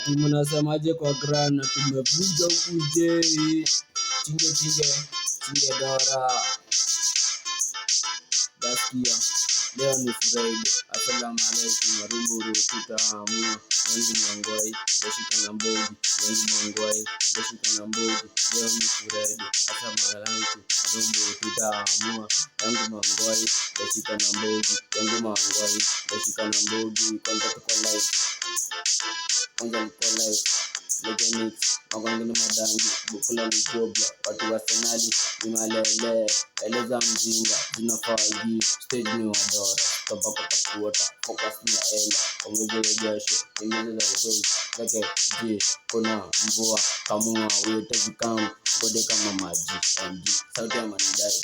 Ati mnasemaje kwa grand na tumevunja ukuje. Chinge dora. Basikia. Leo ni Friday. Assalamu alaikum warumuru tutaamua. Yangu mangwai, dashika na mbogi. Yangu mangwai, dashika na mbogi. Leo ni Friday. Assalamu alaikum warumuru tutaamua. Yangu mangwai, dashika na mbogi. Yangu mangwai, dashika na mbogi. Kwanza tuko live. Legend magwangi na madangi. Bukula ni jobla. Watu wa senali ni malele. Eleza mjinga. Zinafagi. Stage ni wadora. Tabaka takuota. Focus ni ya ela. Ongeze jasho. Ongeze za utozi. Zake kuna mvua. Kamua weta zikamu. Gode kama maji. MG. Sauti ya manidai.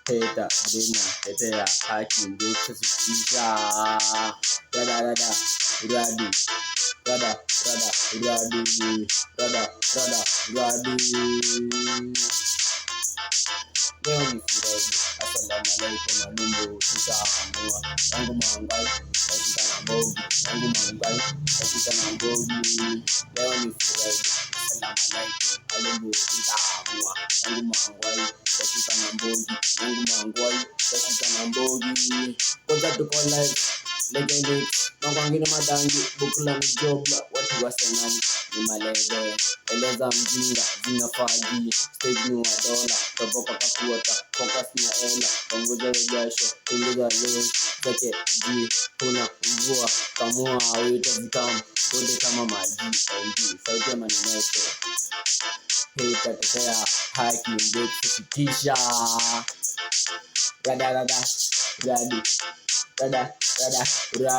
Teta, brina, tetea, haki, mbekse, sukisha. Rada, uradi. Leo ni Friday. Assalamu alaikum warumuru tutaamua. Yangu mangwai, dashika na mbogi. Yangu mangwai, dashika na mbogi. Leo ni Friday. Assalamu alaikum warumuru tutaamua. Yangu mangwai, dashika na mbogi. Yangu mangwai, dashika na mbogi. Kwanza tuko live. Legend magwangi na madangi. Bukula ni jobla. Watu wa senali ni malele. Eleza mjinga. Zinafagi. Stage ni wadola. Tabaka takuota. Focus ni ya ela. Ongeze jasho. Ongeze leo. Zake kuna mvua. Kamua weta zikamu. Gode kama maji. MG. Sauti ya manineto. Tetea, haki, mbekse, sukisha. Rada, uradi.